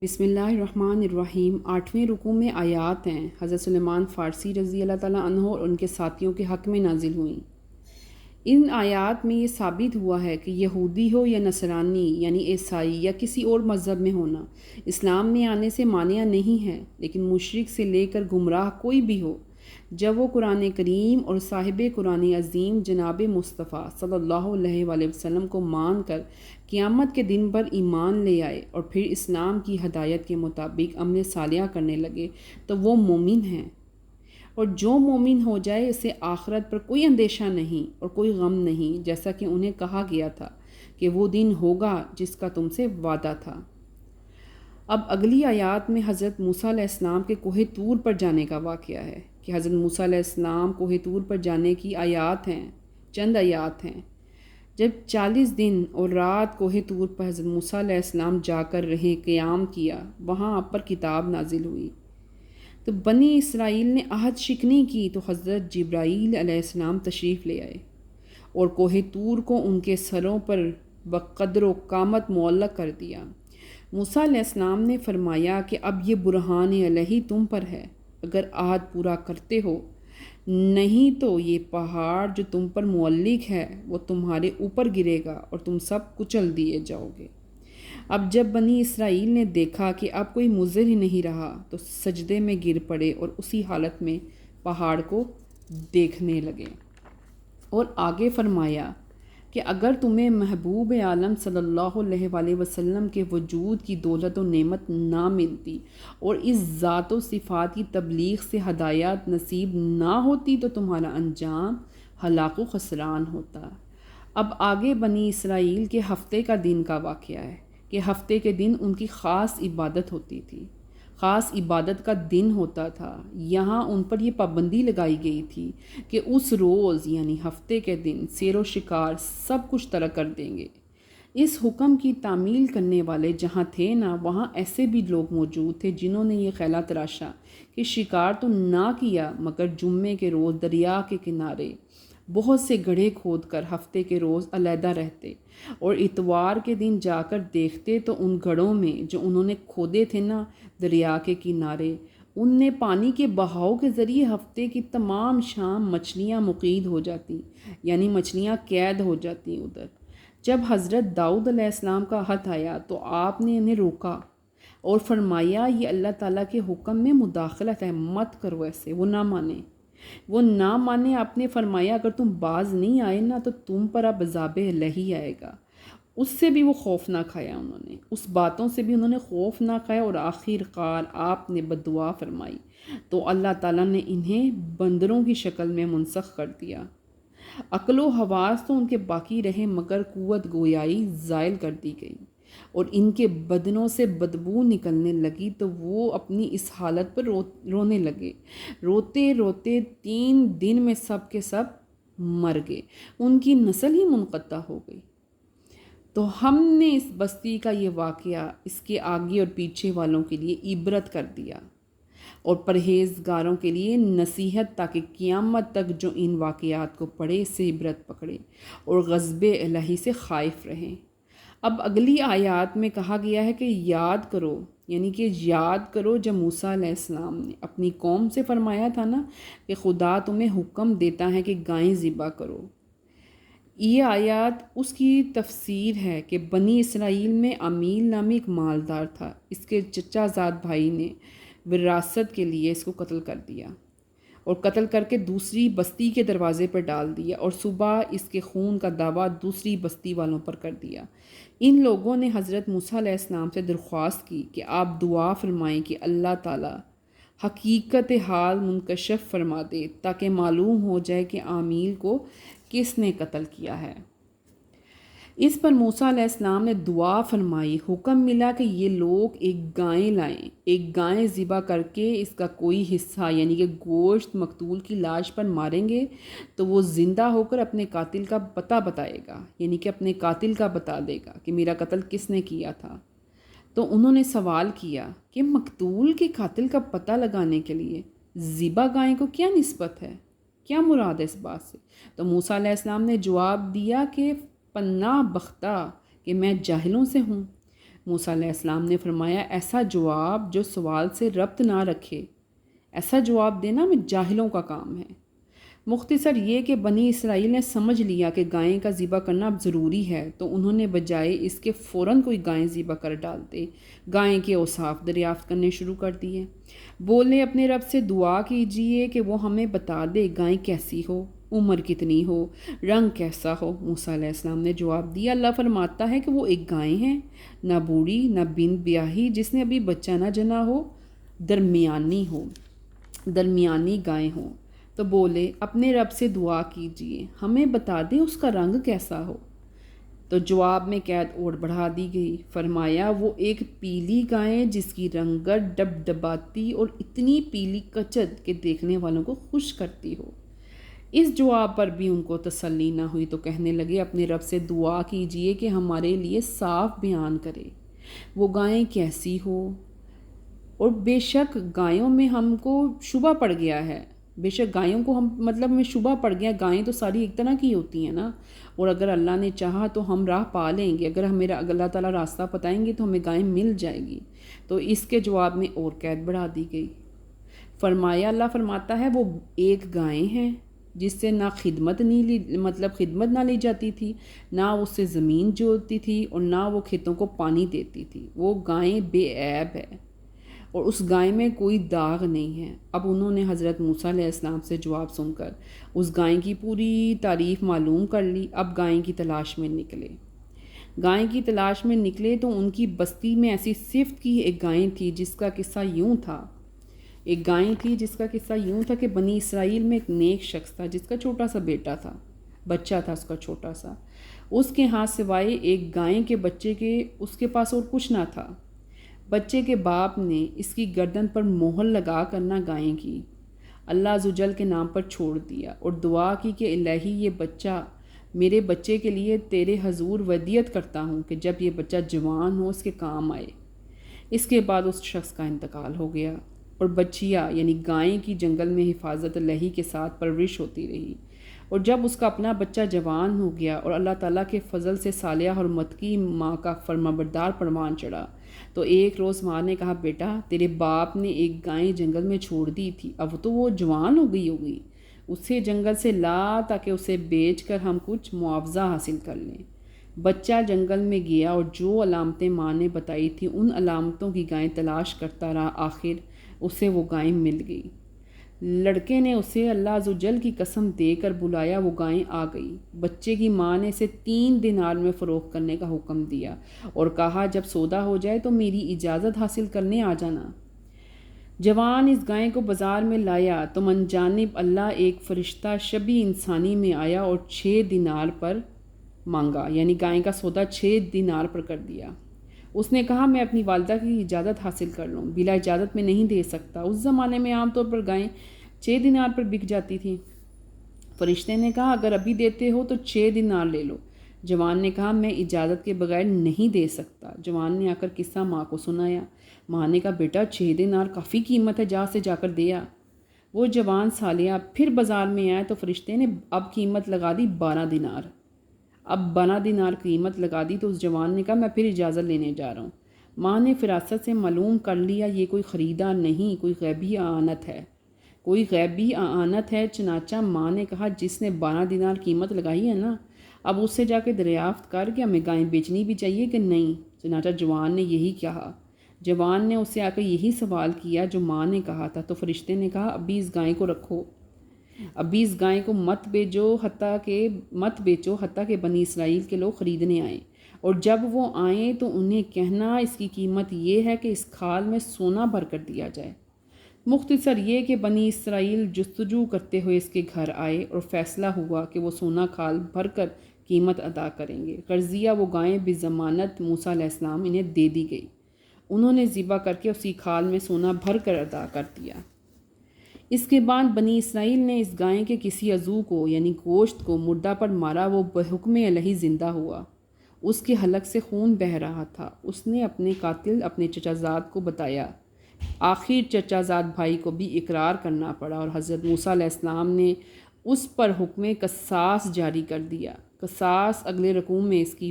بسم اللہ الرحمن الرحیم 8ویں رکوع میں آیات ہیں حضرت سلیمان فارسی رضی اللہ تعالیٰ عنہ اور ان کے ساتھیوں کے حق میں نازل ہوئیں۔ ان آیات میں یہ ثابت ہوا ہے کہ یہودی ہو یا نصرانی یعنی عیسائی یا کسی اور مذہب میں ہونا اسلام میں آنے سے مانع نہیں ہے، لیکن مشرک سے لے کر گمراہ کوئی بھی ہو، جب وہ قرآن کریم اور صاحب قرآن عظیم جناب مصطفیٰ صلی اللہ علیہ وآلہ وسلم کو مان کر قیامت کے دن پر ایمان لے آئے اور پھر اسلام کی ہدایت کے مطابق عمل صالحہ کرنے لگے تو وہ مومن ہیں، اور جو مومن ہو جائے اسے آخرت پر کوئی اندیشہ نہیں اور کوئی غم نہیں، جیسا کہ انہیں کہا گیا تھا کہ وہ دن ہوگا جس کا تم سے وعدہ تھا۔ اب اگلی آیات میں حضرت موسیٰ علیہ السلام کے کوہ طور پر جانے کا واقعہ ہے کہ حضرت موسیٰ علیہ السلام کوہ طور پر جانے کی آیات ہیں، چند آیات ہیں۔ جب 40 دن اور رات کوہ طور پر حضرت موسیٰ علیہ السلام جا کر رہے، قیام کیا، وہاں آپ پر کتاب نازل ہوئی، تو بنی اسرائیل نے عہد شکنی کی تو حضرت جبرائیل علیہ السلام تشریف لے آئے اور کوہ طور کو ان کے سروں پر بقدر و قامت معلق کر دیا۔ موسیٰ علیہ السلام نے فرمایا کہ اب یہ برہان الہی تم پر ہے، اگر عہد پورا کرتے ہو، نہیں تو یہ پہاڑ جو تم پر معلق ہے وہ تمہارے اوپر گرے گا اور تم سب کچل دیے جاؤ گے۔ اب جب بنی اسرائیل نے دیکھا کہ اب کوئی مضر ہی نہیں رہا تو سجدے میں گر پڑے اور اسی حالت میں پہاڑ کو دیکھنے لگے، اور آگے فرمایا کہ اگر تمہیں محبوب عالم صلی اللہ علیہ وآلہ وسلم کے وجود کی دولت و نعمت نہ ملتی اور اس ذات و صفات کی تبلیغ سے ہدایات نصیب نہ ہوتی تو تمہارا انجام ہلاک و خسران ہوتا۔ اب آگے بنی اسرائیل کے ہفتے کا دن کا واقعہ ہے کہ ہفتے کے دن ان کی خاص عبادت ہوتی تھی، خاص عبادت کا دن ہوتا تھا۔ یہاں ان پر یہ پابندی لگائی گئی تھی کہ اس روز یعنی ہفتے کے دن سیر و شکار سب کچھ ترک کر دیں گے۔ اس حکم کی تعمیل کرنے والے جہاں تھے نا، وہاں ایسے بھی لوگ موجود تھے جنہوں نے یہ خیال تراشا کہ شکار تو نہ کیا، مگر جمعے کے روز دریا کے کنارے بہت سے گڑھے کھود کر ہفتے کے روز علیحدہ رہتے اور اتوار کے دن جا کر دیکھتے تو ان گڑھوں میں جو انہوں نے کھودے تھے نا دریا کے کنارے، ان نے پانی کے بہاؤ کے ذریعے ہفتے کی تمام شام مچھلیاں مقید ہو جاتی، یعنی مچھلیاں قید ہو جاتی ادھر۔ جب حضرت داؤد علیہ السلام کا خط آیا تو آپ نے انہیں روکا اور فرمایا یہ اللہ تعالیٰ کے حکم میں مداخلت ہے، مت کرو ایسے۔ وہ نہ مانے۔ آپ نے فرمایا اگر تم باز نہیں آئے نا تو تم پر اب عذاب الہی آئے گا۔ اس سے بھی وہ خوف نہ کھایا، انہوں نے اس باتوں سے بھی انہوں نے خوف نہ کھایا، اور آخر کار آپ نے بددعا فرمائی تو اللہ تعالیٰ نے انہیں بندروں کی شکل میں منسخ کر دیا۔ عقل و حواس تو ان کے باقی رہے، مگر قوت گویائی زائل کر دی گئی اور ان کے بدنوں سے بدبو نکلنے لگی، تو وہ اپنی اس حالت پر رونے لگے۔ روتے روتے 3 دن میں سب کے سب مر گئے، ان کی نسل ہی منقطع ہو گئی۔ تو ہم نے اس بستی کا یہ واقعہ اس کے آگے اور پیچھے والوں کے لیے عبرت کر دیا اور پرہیزگاروں کے لیے نصیحت، تاکہ قیامت تک جو ان واقعات کو پڑھے اس سے عبرت پکڑے اور غضب الہی سے خائف رہیں۔ اب اگلی آیات میں کہا گیا ہے کہ یاد کرو، یعنی کہ یاد کرو جب موسیٰ علیہ السلام نے اپنی قوم سے فرمایا تھا نا کہ خدا تمہیں حکم دیتا ہے کہ گائیں ذبح کرو۔ یہ آیات اس کی تفسیر ہے کہ بنی اسرائیل میں عمیل نامی ایک مالدار تھا، اس کے چچا زاد بھائی نے وراثت کے لیے اس کو قتل کر دیا اور قتل کر کے دوسری بستی کے دروازے پر ڈال دیا، اور صبح اس کے خون کا دعویٰ دوسری بستی والوں پر کر دیا۔ ان لوگوں نے حضرت موسیٰ علیہ السلام سے درخواست کی کہ آپ دعا فرمائیں کہ اللہ تعالیٰ حقیقت حال منکشف فرما دے، تاکہ معلوم ہو جائے کہ عامل کو کس نے قتل کیا ہے۔ اس پر موسیٰ علیہ السلام نے دعا فرمائی، حکم ملا کہ یہ لوگ ایک گائے لائیں، ایک گائے ذبح کر کے اس کا کوئی حصہ یعنی کہ گوشت مقتول کی لاش پر ماریں گے تو وہ زندہ ہو کر اپنے قاتل کا پتہ بتائے گا، یعنی کہ اپنے قاتل کا بتا دے گا کہ میرا قتل کس نے کیا تھا۔ تو انہوں نے سوال کیا کہ مقتول کے قاتل کا پتہ لگانے کے لیے ذبح گائے کو کیا نسبت ہے، کیا مراد ہے اس بات سے؟ تو موسیٰ علیہ السلام نے جواب دیا کہ پناہ بختہ کہ میں جاہلوں سے ہوں، موسیٰ علیہ السلام نے فرمایا ایسا جواب جو سوال سے ربط نہ رکھے، ایسا جواب دینا میں جاہلوں کا کام ہے۔ مختصر یہ کہ بنی اسرائیل نے سمجھ لیا کہ گائیں کا ذبح کرنا اب ضروری ہے، تو انہوں نے بجائے اس کے فوراً کوئی گائیں ذبح کر ڈالتے گائیں کے اوصاف دریافت کرنے شروع کر دیے۔ بولے اپنے رب سے دعا کیجئے کہ وہ ہمیں بتا دے گائیں کیسی ہو، عمر کتنی ہو، رنگ کیسا ہو۔ موسیٰ علیہ السلام نے جواب دیا، اللہ فرماتا ہے کہ وہ ایک گائیں ہیں، نہ بوڑھی نہ بن بیاہی، جس نے ابھی بچہ نہ جنا ہو، درمیانی گائیں ہوں۔ تو بولے اپنے رب سے دعا کیجئے ہمیں بتا دے اس کا رنگ کیسا ہو۔ تو جواب میں قید اور بڑھا دی گئی، فرمایا وہ ایک پیلی گائیں جس کی رنگت ڈبڈباتی اور اتنی پیلی کچد کہ دیکھنے والوں کو خوش کرتی ہو۔ اس جواب پر بھی ان کو تسلی نہ ہوئی تو کہنے لگے اپنے رب سے دعا کیجئے کہ ہمارے لیے صاف بیان کرے وہ گائیں کیسی ہو۔ اور بے شک گایوں میں ہم کو شبہ پڑ گیا ہے، بے شک گایوں کو میں شبہ پڑ گیا، گائیں تو ساری ایک طرح کی ہوتی ہیں نا، اور اگر اللہ نے چاہا تو ہم راہ پا لیں گے، اگر اللہ تعالیٰ راستہ بتائیں گے تو ہمیں گائیں مل جائے گی۔ تو اس کے جواب میں اور قید بڑھا دی گئی۔ فرمایا اللہ فرماتا ہے وہ ایک گائیں ہیں جس سے نہ خدمت نہ لی جاتی تھی، نہ اس سے زمین جوتتی تھی اور نہ وہ کھیتوں کو پانی دیتی تھی، وہ گائیں بے عیب ہے اور اس گائے میں کوئی داغ نہیں ہے۔ اب انہوں نے حضرت موسیٰ علیہ السلام سے جواب سن کر اس گائے کی پوری تعریف معلوم کر لی۔ اب گائے کی تلاش میں نکلے تو ان کی بستی میں ایسی صفت کی ایک گائے تھی جس کا قصہ یوں تھا کہ بنی اسرائیل میں ایک نیک شخص تھا جس کا چھوٹا سا بیٹا تھا، بچہ تھا اس کا چھوٹا سا، اس کے ہاتھ سوائے ایک گائے کے بچے کے اس کے پاس اور کچھ نہ تھا۔ بچے کے باپ نے اس کی گردن پر مہر لگا کر نہ گائیں کی، اللہ عزوجل کے نام پر چھوڑ دیا اور دعا کی کہ الہی یہ بچہ میرے بچے کے لیے تیرے حضور ودیت کرتا ہوں کہ جب یہ بچہ جوان ہو اس کے کام آئے۔ اس کے بعد اس شخص کا انتقال ہو گیا اور بچیا یعنی گائیں کی جنگل میں حفاظت الہی کے ساتھ پرورش ہوتی رہی، اور جب اس کا اپنا بچہ جوان ہو گیا اور اللہ تعالیٰ کے فضل سے صالحہ اور متقی ماں کا فرمانبردار پروان چڑھا، تو ایک روز ماں نے کہا بیٹا تیرے باپ نے ایک گائیں جنگل میں چھوڑ دی تھی، اب تو وہ جوان ہو گئی اسے جنگل سے لا تاکہ اسے بیچ کر ہم کچھ معاوضہ حاصل کر لیں۔ بچہ جنگل میں گیا اور جو علامتیں ماں نے بتائی تھی ان علامتوں کی گائیں تلاش کرتا رہا، آخر اسے وہ گائیں مل گئی۔ لڑکے نے اسے اللہ عزوجل کی قسم دے کر بلایا، وہ گائیں آ گئی۔ بچے کی ماں نے اسے 3 دینار میں فروخت کرنے کا حکم دیا اور کہا جب سودا ہو جائے تو میری اجازت حاصل کرنے آ جانا۔ جوان اس گائیں کو بازار میں لایا تو من جانب اللہ ایک فرشتہ شبیہ انسانی میں آیا اور 6 دینار پر مانگا، یعنی گائیں کا سودا 6 دینار پر کر دیا۔ اس نے کہا میں اپنی والدہ کی اجازت حاصل کر لوں، بلا اجازت میں نہیں دے سکتا۔ اس زمانے میں عام طور پر گائیں 6 دینار پر بک جاتی تھیں۔ فرشتے نے کہا اگر ابھی دیتے ہو تو 6 دینار لے لو۔ جوان نے کہا میں اجازت کے بغیر نہیں دے سکتا۔ جوان نے آ کر قصہ ماں کو سنایا۔ ماں نے کہا بیٹا 6 دینار کافی قیمت ہے، جا کر دیا۔ وہ جوان سالیہ پھر بازار میں آیا تو فرشتے نے اب قیمت لگا دی 12 دینار۔ اب 12 دینار قیمت لگا دی تو اس جوان نے کہا میں پھر اجازت لینے جا رہا ہوں۔ ماں نے فراست سے معلوم کر لیا یہ کوئی خریدار نہیں، کوئی غیبی اعانت ہے، چنانچہ ماں نے کہا جس نے 12 دینار قیمت لگائی ہے نا، اب اس سے جا کے دریافت کر کہ ہمیں گائیں بیچنی بھی چاہیے کہ نہیں۔ چنانچہ جوان نے یہی کہا۔ جوان نے اس سے آ کر یہی سوال کیا جو ماں نے کہا تھا، تو فرشتے نے کہا ابھی اس گائیں کو رکھو، ابھی اس گائیں کو مت بیچو حتیٰ کہ بنی اسرائیل کے لوگ خریدنے آئیں، اور جب وہ آئیں تو انہیں کہنا اس کی قیمت یہ ہے کہ اس کھال میں سونا بھر کر دیا جائے۔ مختصر یہ کہ بنی اسرائیل جستجو کرتے ہوئے اس کے گھر آئے اور فیصلہ ہوا کہ وہ سونا کھال بھر کر قیمت ادا کریں گے۔ قرضیہ وہ گائیں بضمانت موسیٰ علیہ السلام انہیں دے دی گئی۔ انہوں نے ذبح کر کے اسی کھال میں سونا بھر کر ادا کر دیا۔ اس کے بعد بنی اسرائیل نے اس گائیں کے کسی عضو کو یعنی گوشت کو مردہ پر مارا، وہ بحکم الہی زندہ ہوا، اس کے حلق سے خون بہہ رہا تھا۔ اس نے اپنے قاتل اپنے چچا زاد کو بتایا، آخر چچا زاد بھائی کو بھی اقرار کرنا پڑا اور حضرت موسیٰ علیہ السلام نے اس پر حکم قصاص جاری کر دیا۔ قصاص اگلے رکوع میں اس کی